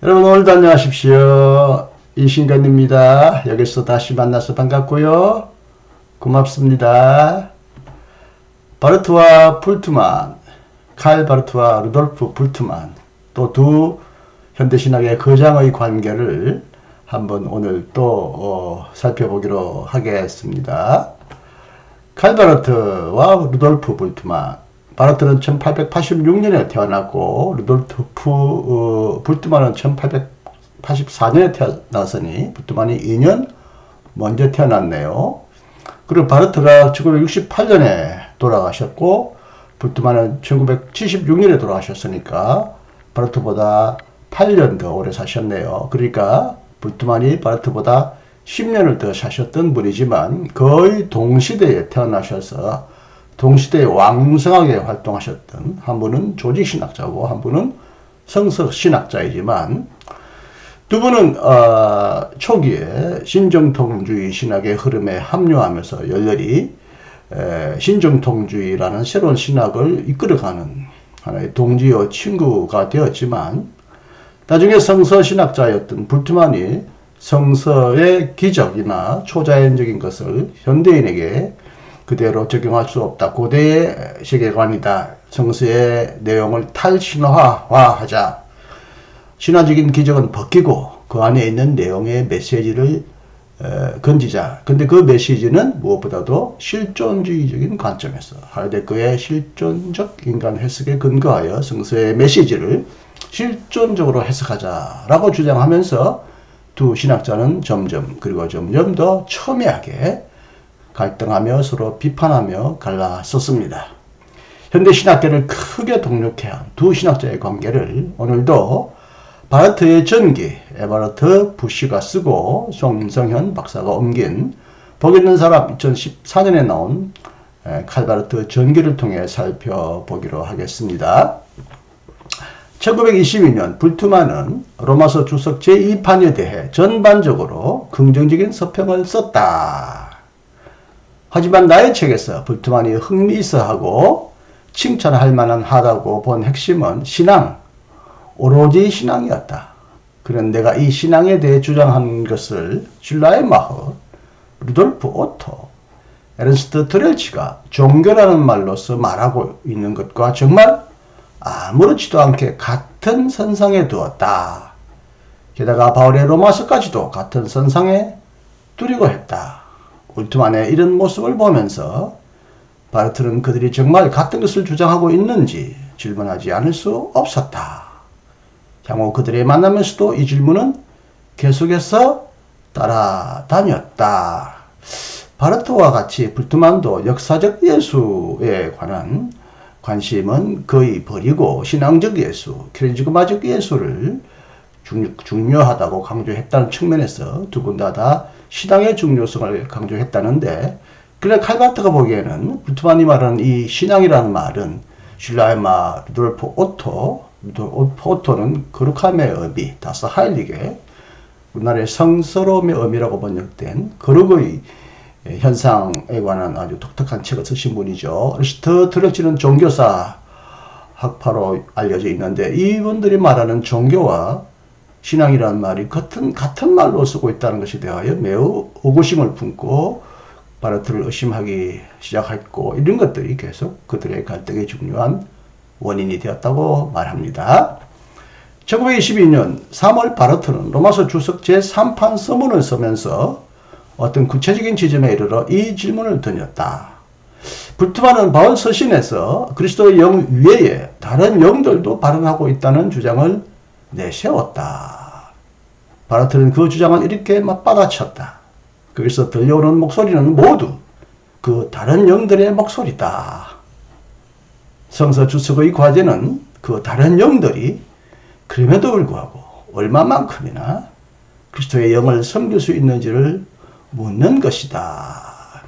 여러분 오늘도 안녕하십시오. 이신간입니다. 여기서 다시 만나서 반갑고요. 고맙습니다. 바르트와 불트만, 칼 바르트와 루돌프 불트만, 또 두 현대신학의 거장의 관계를 한번 오늘 또 살펴보기로 하겠습니다. 칼 바르트와 루돌프 불트만, 바르트는 1886년에 태어났고 루돌프 불트만은 1884년에 태어났으니 불트만이 2년 먼저 태어났네요. 그리고 바르트가 1968년에 돌아가셨고 불트만은 1976년에 돌아가셨으니까 바르트보다 8년 더 오래 사셨네요. 그러니까 불트만이 바르트보다 10년을 더 사셨던 분이지만 거의 동시대에 태어나셔서 동시대에 왕성하게 활동하셨던 한 분은 조직신학자고 한 분은 성서신학자이지만 두 분은 초기에 신정통주의 신학의 흐름에 합류하면서 열렬히 신정통주의라는 새로운 신학을 이끌어가는 하나의 동지요 친구가 되었지만 나중에 성서신학자였던 불트만이 성서의 기적이나 초자연적인 것을 현대인에게 그대로 적용할 수 없다. 고대의 세계관이다. 성서의 내용을 탈신화하자. 신화적인 기적은 벗기고 그 안에 있는 내용의 메시지를 건지자. 근데 그 메시지는 무엇보다도 실존주의적인 관점에서 하이데거의 실존적 인간 해석에 근거하여 성서의 메시지를 실존적으로 해석하자라고 주장하면서 두 신학자는 점점 더 첨예하게 갈등하며 서로 비판하며 갈라섰습니다. 현대 신학계를 크게 동력해 한 두 신학자의 관계를 오늘도 바르트의 전기, 에버러트 부시가 쓰고 송성현 박사가 옮긴 복 있는 사람 2014년에 나온 칼바르트 전기를 통해 살펴보기로 하겠습니다. 1922년 불트만은 로마서 주석 제2판에 대해 전반적으로 긍정적인 서평을 썼다. 하지만 나의 책에서 불트만이 흥미있어하고 칭찬할 만한 하다고 본 핵심은 신앙, 오로지 신앙이었다. 그런 내가 이 신앙에 대해 주장한 것을 슐라이마허, 루돌프 오토, 에른스트 드렐치가 종교라는 말로서 말하고 있는 것과 정말 아무렇지도 않게 같은 선상에 두었다. 게다가 바울의 로마서까지도 같은 선상에 두려고 했다. 불트만의 이런 모습을 보면서 바르트는 그들이 정말 같은 것을 주장하고 있는지 질문하지 않을 수 없었다. 향후 그들의 만나면서도 이 질문은 계속해서 따라다녔다. 바르트와 같이 불트만도 역사적 예수에 관한 관심은 거의 버리고 신앙적 예수, 케리즈마적 예수를 중요하다고 강조했다는 측면에서 두 분 다 신앙의 중요성을 강조했다는데, 그래 칼바르트가 보기에는 불트만이 말하는 이 신앙이라는 말은 슐라이마 루돌프 오토는 거룩함의 의미, 다스 하일리게, 우리나라의 성스러움의 의미라고 번역된 거룩의 현상에 관한 아주 독특한 책을 쓰신 분이죠. 에른스트 드렐치는 종교사 학파로 알려져 있는데 이분들이 말하는 종교와 신앙이라는 말이 같은 말로 쓰고 있다는 것에 대하여 매우 의구심을 품고 바르트를 의심하기 시작했고, 이런 것들이 계속 그들의 갈등의 중요한 원인이 되었다고 말합니다. 1922년 3월 바르트는 로마서 주석 제3판 서문을 쓰면서 어떤 구체적인 지점에 이르러 이 질문을 던졌다. 불트만은 바울 서신에서 그리스도의 영 위에 다른 영들도 발언하고 있다는 주장을 내세웠다. 바르트는 그 주장을 이렇게 맞받아쳤다. 거기서 들려오는 목소리는 모두 그 다른 영들의 목소리다. 성서 주석의 과제는 그 다른 영들이 그럼에도 불구하고 얼마만큼이나 그리스도의 영을 섬길 수 있는지를 묻는 것이다.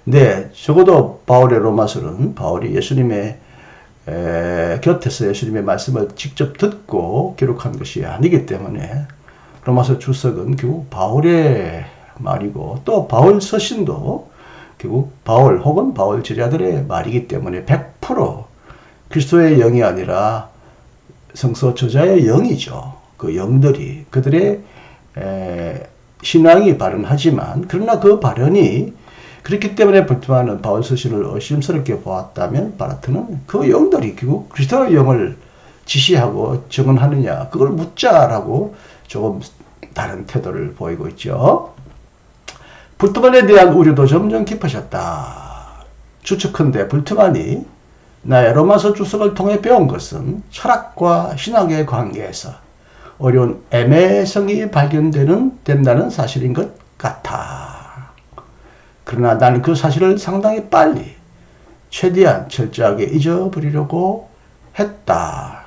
네, 적어도 바울의 로마서는 바울이 예수님의 곁에서 예수님의 말씀을 직접 듣고 기록한 것이 아니기 때문에 로마서 주석은 결국 바울의 말이고, 또 바울 서신도 결국 바울 혹은 바울 제자들의 말이기 때문에 100% 그리스도의 영이 아니라 성서 저자의 영이죠. 그 영들이 그들의 신앙이 발언하지만 그러나 그 발언이 그렇기 때문에 불투만은 바울 서신을 의심스럽게 보았다면 바르트는 그 영들이 결국 그리스도의 영을 지시하고 증언하느냐 그걸 묻자라고 조금 다른 태도를 보이고 있죠. 불투만에 대한 우려도 점점 깊어졌다. 추측컨대 불투만이 나의 로마서 주석을 통해 배운 것은 철학과 신학의 관계에서 어려운 애매성이 된다는 사실인 것 같아. 그러나 나는 그 사실을 상당히 빨리 최대한 철저하게 잊어버리려고 했다.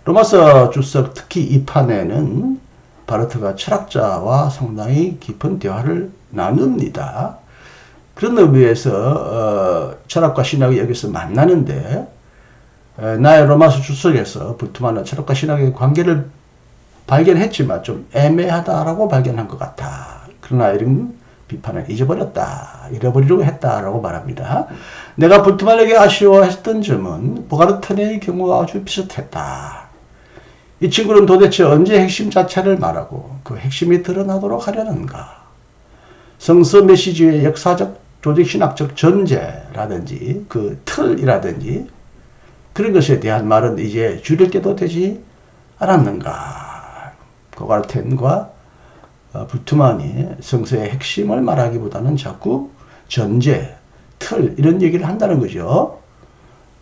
로마서 주석 특히 이 판에는 바르트가 철학자와 상당히 깊은 대화를 나눕니다. 그런 의미에서 철학과 신학이 여기서 만나는데 나의 로마서 주석에서 불투만은 철학과 신학의 관계를 발견했지만 좀 애매하다라고 발견한 것 같아. 그러나 이런 비판을 잃어버리려고 했다라고 말합니다. 내가 불투만에게 아쉬워했던 점은 보가르트네의 경우와 아주 비슷했다. 이 친구는 도대체 언제 핵심 자체를 말하고 그 핵심이 드러나도록 하려는가? 성서 메시지의 역사적, 조직신학적 전제라든지 그 틀이라든지 그런 것에 대한 말은 이제 줄일 때도 되지 않았는가? 보가르텐과 불투만이 성서의 핵심을 말하기보다는 자꾸 전제, 틀 이런 얘기를 한다는 거죠.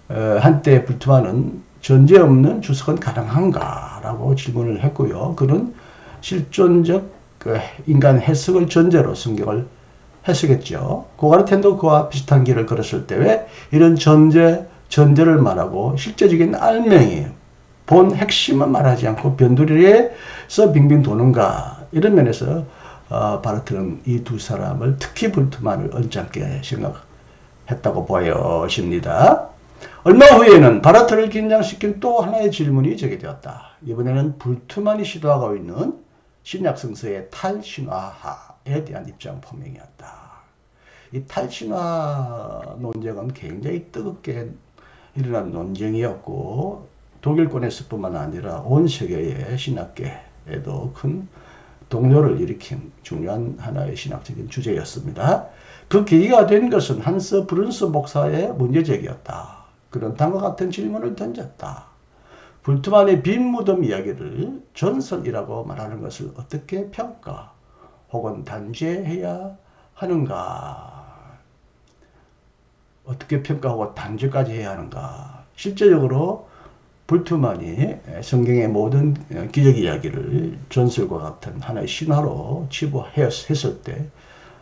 한때 불투만은 전제 없는 주석은 가능한가? 라고 질문을 했고요. 그는 실존적 인간 해석을 전제로 성경을 해석했죠. 보가르텐도 그와 비슷한 길을 걸었을 때 왜 이런 전제를 말하고 실제적인 알맹이, 본 핵심은 말하지 않고 변두리에서 빙빙 도는가? 이런 면에서 바르트는 이 두 사람을 특히 불투만을 언짢게 생각했다고 보여집니다. 얼마 후에는 바르트를 긴장시킨 또 하나의 질문이 제기되었다. 이번에는 불투만이 시도하고 있는 신약 성서의 탈신화에 대한 입장 표명이었다. 이 탈신화 논쟁은 굉장히 뜨겁게 일어난 논쟁이었고 독일권에서뿐만 아니라 온 세계의 신학계에도 큰 동요를 일으킨 중요한 하나의 신학적인 주제였습니다. 그 계기가 된 것은 한스 브룬스 목사의 문제제기였다. 그런 다음과 같은 질문을 던졌다. 불투만의 빈 무덤 이야기를 전설이라고 말하는 것을 어떻게 평가 혹은 단죄해야 하는가? 어떻게 평가하고 단죄까지 해야 하는가? 실제적으로 불투만이 성경의 모든 기적 이야기를 전설과 같은 하나의 신화로 치부했을 때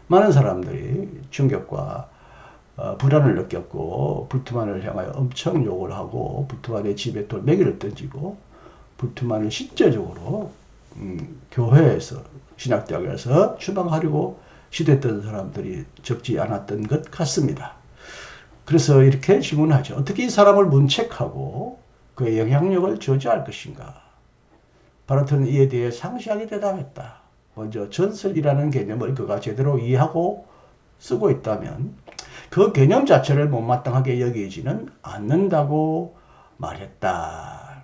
많은 사람들이 충격과 불안을 느꼈고 불투만을 향하여 엄청 욕을 하고 불투만의 집에 돌멩이를 던지고 불투만을 실제적으로 교회에서 신학대학에서 추방하려고 시도했던 사람들이 적지 않았던 것 같습니다. 그래서 이렇게 질문하죠. 어떻게 이 사람을 문책하고 그의 영향력을 저지할 것인가? 바르트는 이에 대해 상세하게 대답했다. 먼저 전설이라는 개념을 그가 제대로 이해하고 쓰고 있다면 그 개념 자체를 못마땅하게 여기지는 않는다고 말했다.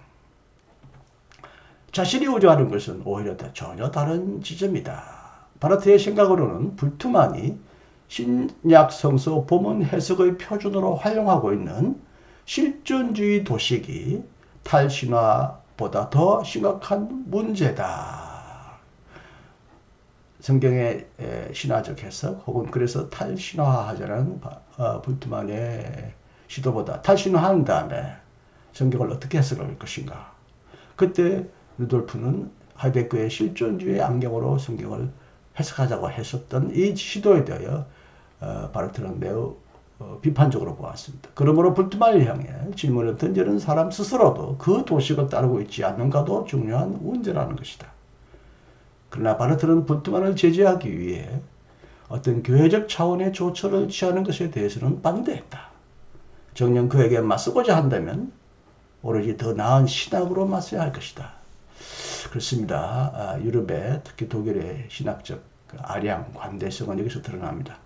자신이 우려하는 것은 오히려 전혀 다른 지점이다. 바르트의 생각으로는 불투만이 신약 성서 본문 해석의 표준으로 활용하고 있는 실존주의 도식이 탈신화보다 더 심각한 문제다. 성경의 신화적 해석 혹은 그래서 탈신화하자는 불투만의 시도보다 탈신화한 다음에 성경을 어떻게 해석할 것인가. 그때 루돌프는 하이데거의 실존주의 안경으로 성경을 해석하자고 했었던 이 시도에 대하여 바르트는 매우 비판적으로 보았습니다. 그러므로 불투만을 향해 질문을 던지는 사람 스스로도 그 도식을 따르고 있지 않는가도 중요한 문제라는 것이다. 그러나 바르트는 불투만을 제재하기 위해 어떤 교회적 차원의 조처를 취하는 것에 대해서는 반대했다. 정녕 그에게 맞서고자 한다면 오로지 더 나은 신학으로 맞서야 할 것이다. 그렇습니다. 유럽의 특히 독일의 신학적 아량, 관대성은 여기서 드러납니다.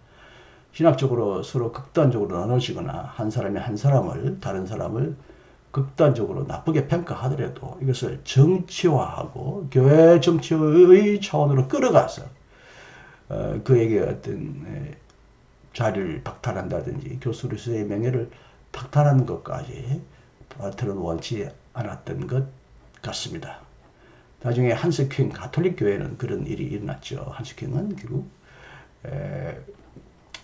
신학적으로 서로 극단적으로 나눠지거나 한 사람이 한 사람을 다른 사람을 극단적으로 나쁘게 평가하더라도 이것을 정치화하고 교회 정치의 차원으로 끌어가서 그에게 어떤 자리를 박탈한다든지 교수로서의 명예를 박탈하는 것까지 바르트는 원치 않았던 것 같습니다. 나중에 한스킹 가톨릭 교회는 그런 일이 일어났죠. 한스킹은 결국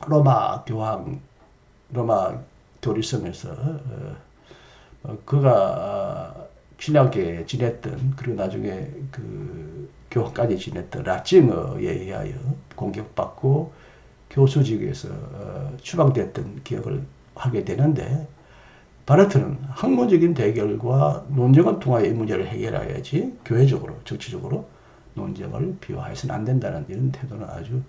로마 교황, 로마 교리성에서 그가 신학에 지냈던, 그리고 나중에 그 교황까지 지냈던 라칭어에 의하여 공격받고 교수직에서 추방됐던 기억을 하게 되는데, 바르트는 학문적인 대결과 논쟁을 통하여 이 문제를 해결해야지 교회적으로, 정치적으로 논쟁을 비화해서는 안 된다는 이런 태도는 아주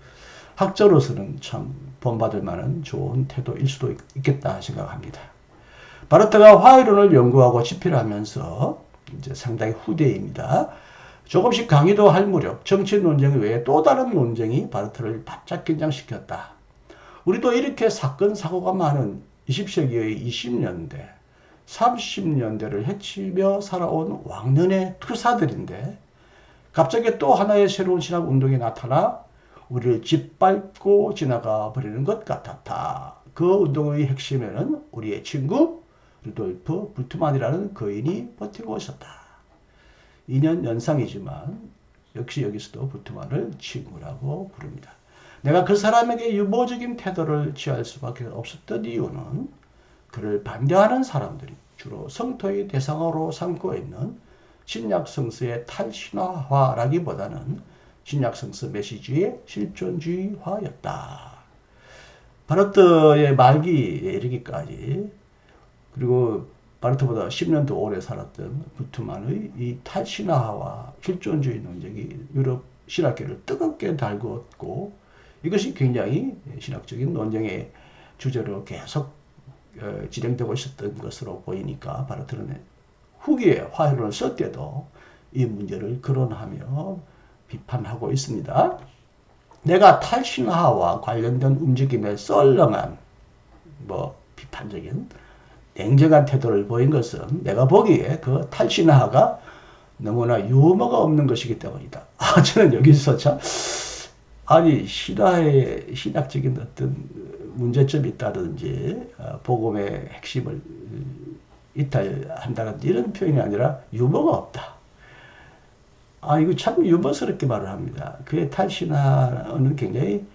학자로서는 참 본받을 만한 좋은 태도일 수도 있겠다 생각합니다. 바르트가 화해론을 연구하고 집필하면서 이제 상당히 후대입니다. 조금씩 강의도 할 무렵 정치 논쟁 외에 또 다른 논쟁이 바르트를 바짝 긴장시켰다. 우리도 이렇게 사건 사고가 많은 20세기의 20년대, 30년대를 헤치며 살아온 왕년의 투사들인데 갑자기 또 하나의 새로운 신학 운동이 나타나 우리를 짓밟고 지나가 버리는 것 같았다. 그 운동의 핵심에는 우리의 친구 루돌프 불트만이라는 거인이 버티고 있었다. 2년 연상이지만 역시 여기서도 불트만을 친구라고 부릅니다. 내가 그 사람에게 유보적인 태도를 취할 수밖에 없었던 이유는 그를 반대하는 사람들이 주로 성토의 대상으로 삼고 있는 신약성서의 탈신화화라기보다는 신약성서 메시지의 실존주의화였다. 바르트의 말기에 이르기까지, 그리고 바르트보다 10년도 오래 살았던 부트만의 이 탈신화와 실존주의 논쟁이 유럽 신학계를 뜨겁게 달구었고, 이것이 굉장히 신학적인 논쟁의 주제로 계속 진행되고 있었던 것으로 보이니까 바르트는 후기에 화해론을 쓸 때도 이 문제를 거론하며 비판하고 있습니다. 내가 탈신화와 관련된 움직임에 썰렁한 비판적인 냉정한 태도를 보인 것은 내가 보기에 그 탈신화가 너무나 유머가 없는 것이기 때문이다. 저는 여기서 참 신화의 신학적인 어떤 문제점이 있다든지 복음의 핵심을 이탈한다는 이런 표현이 아니라 유머가 없다. 이거 참 유머스럽게 말을 합니다. 그의 탈신화는 굉장히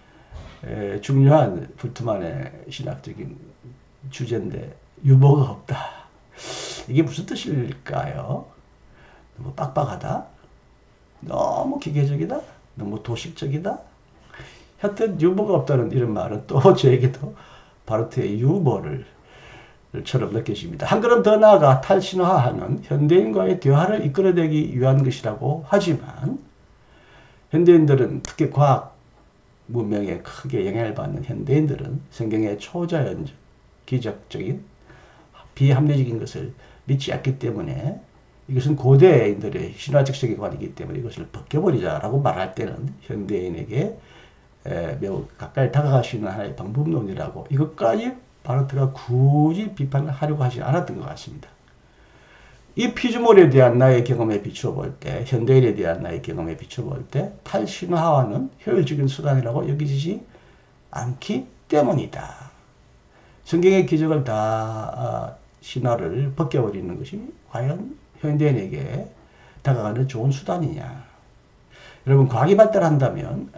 중요한 불트만의 신학적인 주제인데 유머가 없다. 이게 무슨 뜻일까요? 너무 빡빡하다? 너무 기계적이다? 너무 도식적이다? 하여튼 유머가 없다는 이런 말은 또 저에게도 바르트의 유머를 처럼 느껴집니다. 한 걸음 더 나아가 탈신화하는 현대인과의 대화를 이끌어내기 위한 것이라고 하지만, 현대인들은, 특히 과학 문명에 크게 영향을 받는 현대인들은 성경의 초자연적, 기적적인, 비합리적인 것을 믿지 않기 때문에, 이것은 고대인들의 신화적 세계관이기 때문에 이것을 벗겨버리자라고 말할 때는 현대인에게 매우 가까이 다가갈 수 있는 하나의 방법론이라고, 이것까지 바르트가 굳이 비판을 하려고 하지 않았던 것 같습니다. 이 피조물에 대한 나의 경험에 비추어 볼 때, 현대인에 대한 나의 경험에 비추어 볼 때 탈신화와는 효율적인 수단이라고 여기지 않기 때문이다. 성경의 기적을 다 신화를 벗겨버리는 것이 과연 현대인에게 다가가는 좋은 수단이냐. 여러분, 과학이 발달한다면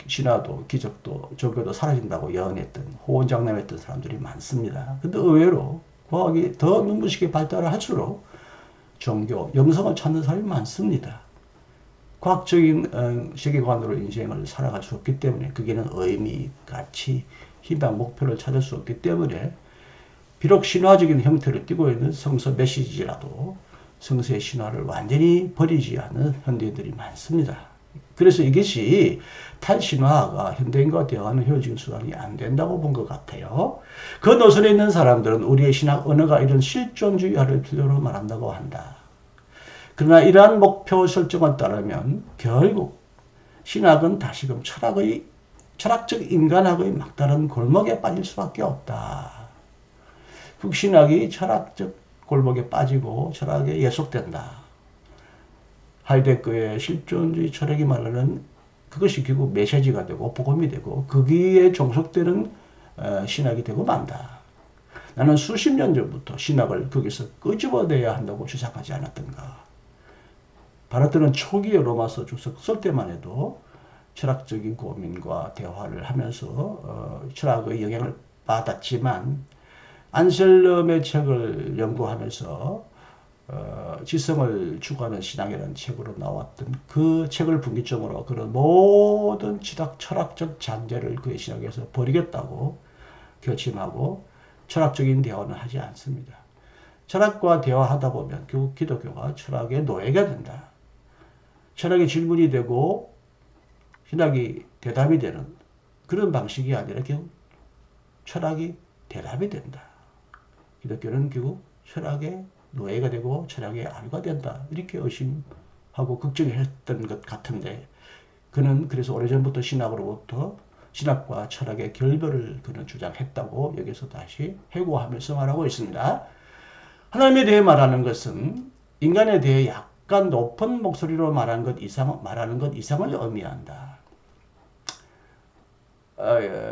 신화도 기적도 종교도 사라진다고 예언했던, 호언장담했던 사람들이 많습니다. 근데 의외로 과학이 더 눈부시게 발달을 할수록 종교, 영성을 찾는 사람이 많습니다. 과학적인 세계관으로 인생을 살아갈 수 없기 때문에, 그게는 의미, 가치, 희망, 목표를 찾을 수 없기 때문에 비록 신화적인 형태를 띠고 있는 성서 메시지라도 성서의 신화를 완전히 버리지 않는 현대인들이 많습니다. 그래서 이것이 탈신화가 현대인과 대화하는 효율적인 수단이 안 된다고 본 것 같아요. 그 노선에 있는 사람들은 우리의 신학 언어가 이런 실존주의화를 필요로 말한다고 한다. 그러나 이러한 목표 설정을 따르면 결국 신학은 다시금 철학적 인간학의 막다른 골목에 빠질 수밖에 없다. 흑신학이 철학적 골목에 빠지고 철학에 예속된다. 하이데거의 실존주의 철학이 말하는 그것이 결국 메시지가 되고 복음이 되고 거기에 종속되는 신학이 되고 만다. 나는 수십 년 전부터 신학을 거기서 끄집어내야 한다고 주장하지 않았던가. 바르트는 초기에 로마서 주석 쓸 때만 해도 철학적인 고민과 대화를 하면서 철학의 영향을 받았지만 안셀름의 책을 연구하면서 지성을 추구하는 신앙이라는 책으로 나왔던 그 책을 분기점으로 그런 모든 철학적 잔재를 그의 신학에서 버리겠다고 결심하고 철학적인 대화는 하지 않습니다. 철학과 대화하다 보면 결국 기독교가 철학의 노예가 된다. 철학이 질문이 되고 신학이 대답이 되는 그런 방식이 아니라 결국 철학이 대답이 된다. 기독교는 결국 철학의 노예가 되고 철학의 아류가 된다. 이렇게 의심하고 걱정했던 것 같은데 그는 그래서 오래전부터 신학과 철학의 결별을 그는 주장했다고 여기서 다시 해고하면서 말하고 있습니다. 하나님에 대해 말하는 것은 인간에 대해 약간 높은 목소리로 말하는 것 이상을 의미한다.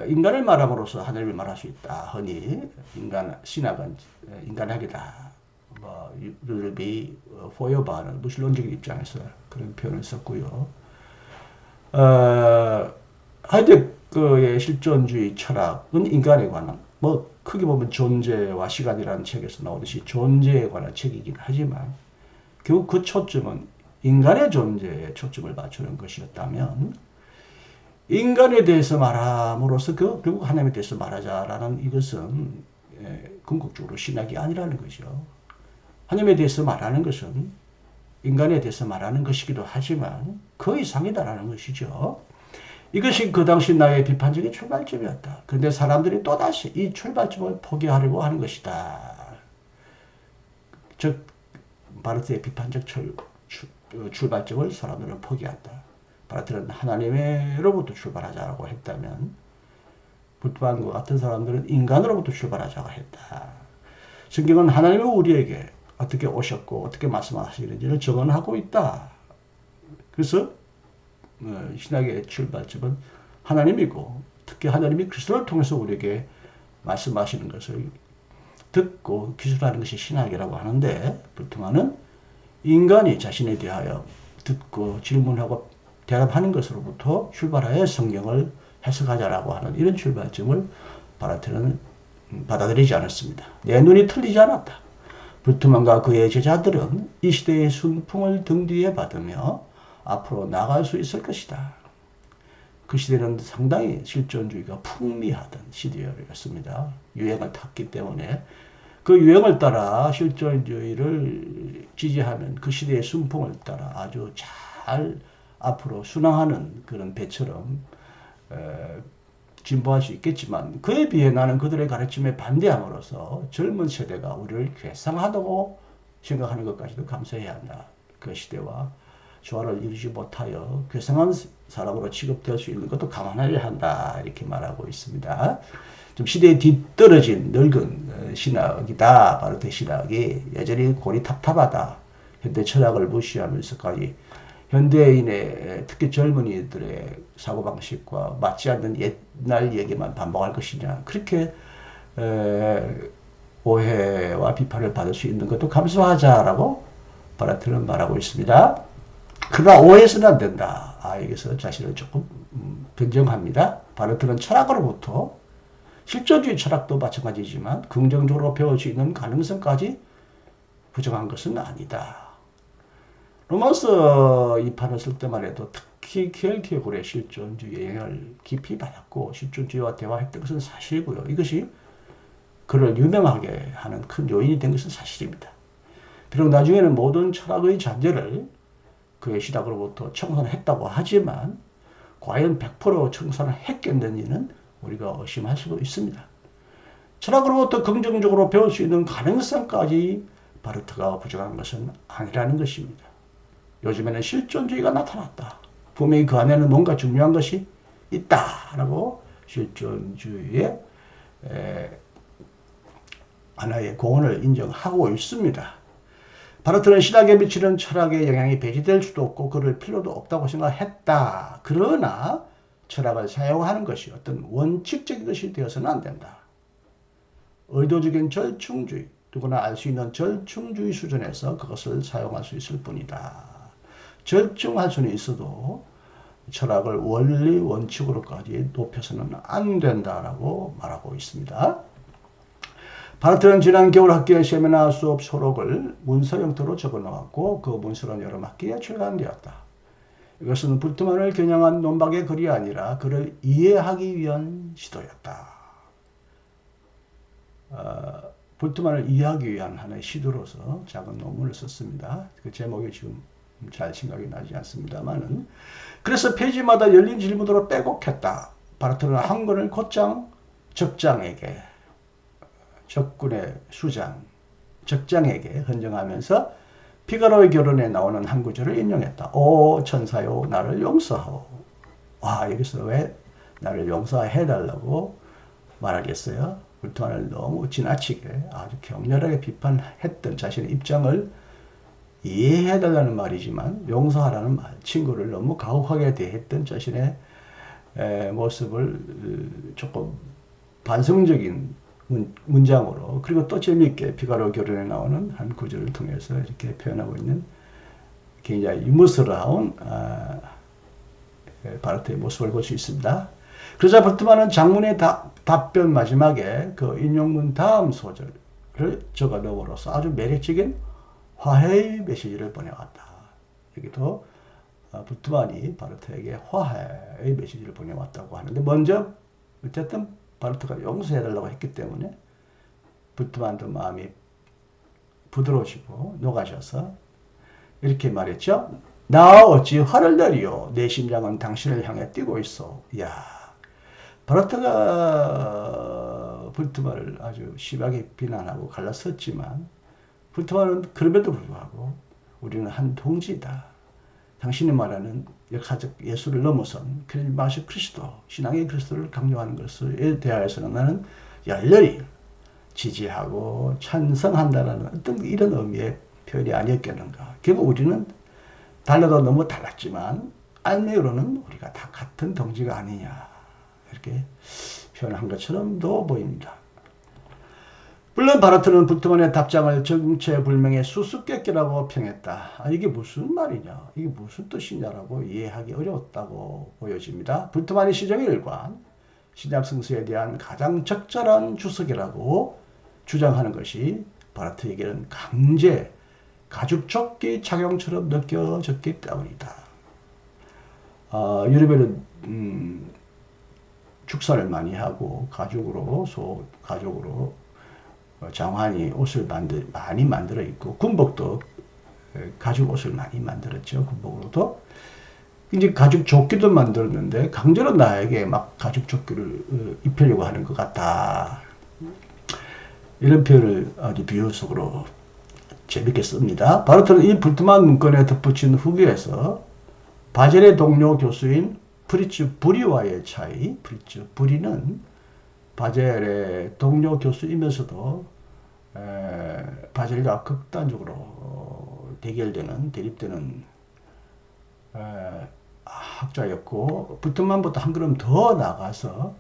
인간을 말함으로써 하나님을 말할 수 있다. 흔히 신학은 인간학이다. 르비 포여바는 무신론적인 입장에서 그런 표현을 썼고요. 하이데거의 실존주의 철학은 인간에 관한 크게 보면 존재와 시간이라는 책에서 나오듯이 존재에 관한 책이긴 하지만 결국 그 초점은 인간의 존재에 초점을 맞추는 것이었다면 인간에 대해서 말함으로써 결국 하나님에 대해서 말하자라는 이것은 궁극적으로 신학이 아니라는 거죠. 하나님에 대해서 말하는 것은 인간에 대해서 말하는 것이기도 하지만 그 이상이다라는 것이죠. 이것이 그 당시 나의 비판적인 출발점이었다. 그런데 사람들이 또다시 이 출발점을 포기하려고 하는 것이다. 즉 바르트의 비판적 출발점을 사람들은 포기한다. 바르트는 하나님으로부터 출발하자고 했다면 불트만과 같은 사람들은 인간으로부터 출발하자고 했다. 성경은 하나님은 우리에게 어떻게 오셨고 어떻게 말씀하시는지를 증언하고 있다. 그래서 신학의 출발점은 하나님이고 특히 하나님이 그리스도를 통해서 우리에게 말씀하시는 것을 듣고 기술하는 것이 신학이라고 하는데 불트만은 인간이 자신에 대하여 듣고 질문하고 대답하는 것으로부터 출발하여 성경을 해석하자라고 하는 이런 출발점을 바르트는 받아들이지 않았습니다. 내 눈이 틀리지 않았다. 불트만과 그의 제자들은 이 시대의 순풍을 등 뒤에 받으며 앞으로 나갈 수 있을 것이다. 그 시대는 상당히 실존주의가 풍미하던 시대였습니다. 유행을 탔기 때문에 그 유행을 따라 실존주의를 지지하면 그 시대의 순풍을 따라 아주 잘 앞으로 순항하는 그런 배처럼 진보할 수 있겠지만 그에 비해 나는 그들의 가르침에 반대함으로써 젊은 세대가 우리를 괴상하다고 생각하는 것까지도 감수해야 한다. 그 시대와 조화를 이루지 못하여 괴상한 사람으로 취급될 수 있는 것도 감안해야 한다. 이렇게 말하고 있습니다. 좀 시대에 뒤떨어진 늙은 신학이다. 바르트 신학이 여전히 고리탑탑하다. 현대 철학을 무시하면서까지 현대인의 특히 젊은이들의 사고방식과 맞지 않는 옛날 얘기만 반복할 것이냐. 그렇게 오해와 비판을 받을 수 있는 것도 감수하자라고 바르트는 말하고 있습니다. 그러나 오해해서는 안 된다. 여기서 자신을 조금 변정합니다. 바르트는 철학으로부터 실존주의 철학도 마찬가지지만 긍정적으로 배울 수 있는 가능성까지 부정한 것은 아니다. 로마서 2판을 쓸 때만 해도 특히 켈티어골의 실존주의의 영향을 깊이 받았고 실존주의와 대화했던 것은 사실이고요. 이것이 그를 유명하게 하는 큰 요인이 된 것은 사실입니다. 비록 나중에는 모든 철학의 잔재를 그의 시작으로부터 청산했다고 하지만 과연 100% 청산을 했겠는지는 우리가 의심할 수도 있습니다. 철학으로부터 긍정적으로 배울 수 있는 가능성까지 바르트가 부정한 것은 아니라는 것입니다. 요즘에는 실존주의가 나타났다. 분명히 그 안에는 뭔가 중요한 것이 있다라고 실존주의의 하나의 공헌을 인정하고 있습니다. 바르트는 신학에 미치는 철학의 영향이 배제될 수도 없고 그럴 필요도 없다고 생각했다. 그러나 철학을 사용하는 것이 어떤 원칙적인 것이 되어서는 안 된다. 의도적인 절충주의, 누구나 알 수 있는 절충주의 수준에서 그것을 사용할 수 있을 뿐이다. 절충할 수는 있어도 철학을 원리 원칙으로까지 높여서는 안 된다라고 말하고 있습니다. 바르트는 지난 겨울 학기의 세미나 수업 초록을 문서 형태로 적어놓았고 그 문서는 여러 학기에 출간되었다. 이것은 불트만을 겨냥한 논박의 글이 아니라 그를 이해하기 위한 시도였다. 불트만을 이해하기 위한 하나의 시도로서 작은 논문을 썼습니다. 그 제목이 지금 잘 생각이 나지 않습니다만은 그래서 페이지마다 열린 질문으로 빼곡했다. 바르트는 한 권을 곧장 적장에게 적군의 수장, 적장에게 헌정하면서 피가로의 결혼에 나오는 한 구절을 인용했다. 오 천사요 나를 용서하오. 와 여기서 왜 나를 용서해달라고 말하겠어요? 불트만을 너무 지나치게 아주 격렬하게 비판했던 자신의 입장을 이해해달라는 말이지만 용서하라는 말, 친구를 너무 가혹하게 대했던 자신의 모습을 조금 반성적인 문장으로 그리고 또 재미있게 피가로 결혼에 나오는 한 구절을 통해서 이렇게 표현하고 있는 굉장히 유머스러운 바르트의 모습을 볼 수 있습니다. 그러자 불트만은 장문의 답변 마지막에 그 인용문 다음 소절을 적어 넣음으로써 아주 매력적인 화해의 메시지를 보내왔다. 여기도 불트만이 바르트에게 화해의 메시지를 보내왔다고 하는데 먼저 어쨌든 바르트가 용서해달라고 했기 때문에 불트만도 마음이 부드러우시고 녹아져서 이렇게 말했죠. 나 어찌 화를 내리요. 내 심장은 당신을 향해 뛰고 있어. 이야, 바르트가 불트만을 아주 심하게 비난하고 갈라섰지만 불트만은 그럼에도 불구하고 우리는 한 동지다. 당신이 말하는 역사적 예술을 넘어선 마시 그리스도, 신앙의 그리스도를 강조하는 것에 대하여서는 나는 열렬히 지지하고 찬성한다는 어떤 이런 의미의 표현이 아니었겠는가. 결국 우리는 달라도 너무 달랐지만 알매로는 우리가 다 같은 동지가 아니냐 이렇게 표현한 것처럼도 보입니다. 물론 바르트는 불트만의 답장을 정체불명의 수수께끼라고 평했다. 이게 무슨 말이냐, 이게 무슨 뜻이냐라고 이해하기 어려웠다고 보여집니다. 불트만의 시정의 일관, 신약 성서에 대한 가장 적절한 주석이라고 주장하는 것이 바르트에게는 강제 가죽조끼 착용처럼 느껴졌기 때문이다. 유럽에는 축사를 많이 하고 가죽으로 장환이 옷을 많이 만들어 입고 군복도 가죽 옷을 많이 만들었죠. 군복으로도 이제 가죽 조끼도 만들었는데 강제로 나에게 막 가죽 조끼를 입히려고 하는 것 같다. 이런 표현을 아주 비유적으로 재밌게 씁니다. 바르트는 이 불트만 문건에 덧붙인 후기에서 바젤의 동료 교수인 프리츠 부리와의 차이, 프리츠 부리는 바젤의 동료 교수이면서도 바젤과 극단적으로 대립되는 학자였고 불트만보다 한 걸음 더 나가서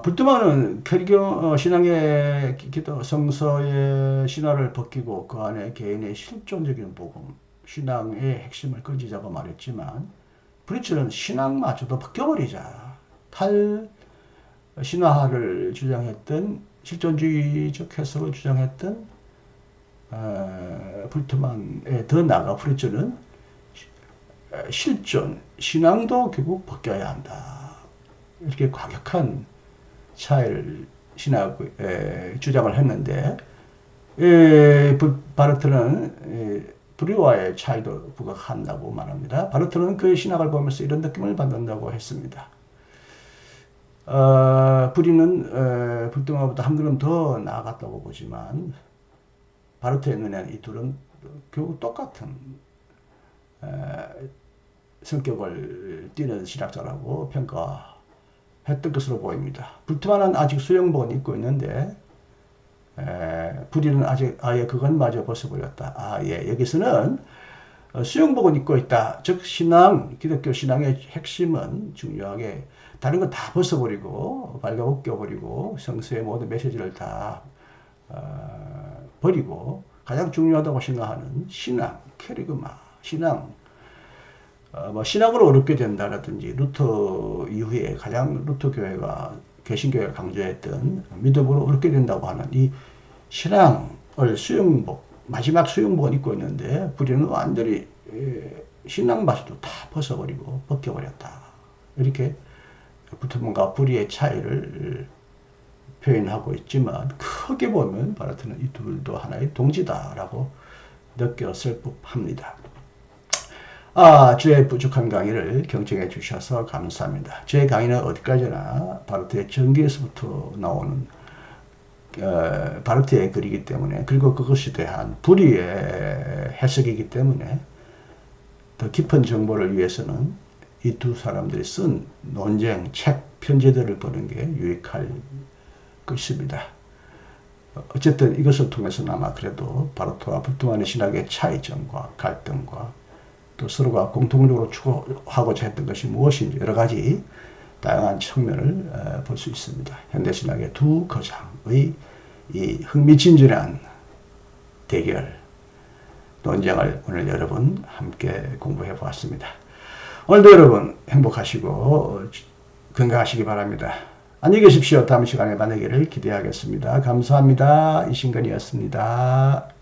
불트만은 켈경 신앙의 기도 성서의 신화를 벗기고 그 안에 개인의 실존적인 복음, 신앙의 핵심을 건지자고 말했지만 프리츠는 신앙마저도 벗겨버리자 신화를 주장했던 실존주의적 해석을 주장했던 불트만에 더 나아가 프리츠는 실존, 신앙도 결국 벗겨야 한다. 이렇게 과격한 차이를 주장을 했는데 바르트는 부리와의 차이도 부각한다고 말합니다. 바르트는 그의 신학을 보면서 이런 느낌을 받는다고 했습니다. 부리는 불트만보다 한 걸음 더 나아갔다고 보지만 바르트의 눈에는 이 둘은 결국 똑같은 성격을 띠는 신학자라고 평가했던 것으로 보입니다. 불트만은 아직 수영복은 입고 있는데 불의는 아직 아예 그것마저 벗어버렸다. 아, 예. 여기서는 수용복은 입고 있다. 즉 신앙, 기독교 신앙의 핵심은 중요하게 다른 거 다 벗어버리고 발가벗겨버리고 성서의 모든 메시지를 다 버리고 가장 중요하다고 생각하는 신앙, 캐리그마, 신앙. 뭐 신앙으로 어렵게 된다라든지 루터 이후에 가장 루터 교회가 개신교회가 강조했던 믿음으로 어렵게 된다고 하는 이 신앙을 수용복, 마지막 수용복을 입고 있는데 불의는 완전히 신앙마저도 다 벗어버리고 벗겨버렸다. 이렇게 부트먼과 불의의 차이를 표현하고 있지만 크게 보면 바라트는 이 둘도 하나의 동지다라고 느꼈을 법합니다. 저의 부족한 강의를 경청해 주셔서 감사합니다. 제 강의는 어디까지나 바르트의 전기에서부터 나오는 바르트의 글이기 때문에, 그리고 그것에 대한 불의의 해석이기 때문에 더 깊은 정보를 위해서는 이 두 사람들이 쓴 논쟁, 책, 편지들을 보는 게 유익할 것입니다. 어쨌든 이것을 통해서나마 그래도 바르트와 불트만의 신학의 차이점과 갈등과 또 서로가 공통적으로 추구하고자 했던 것이 무엇인지 여러 가지 다양한 측면을 볼 수 있습니다. 현대신학의 두 거장의 이 흥미진진한 대결, 논쟁을 오늘 여러분 함께 공부해 보았습니다. 오늘도 여러분 행복하시고 건강하시기 바랍니다. 안녕히 계십시오. 다음 시간에 만나기를 기대하겠습니다. 감사합니다. 이신근이었습니다.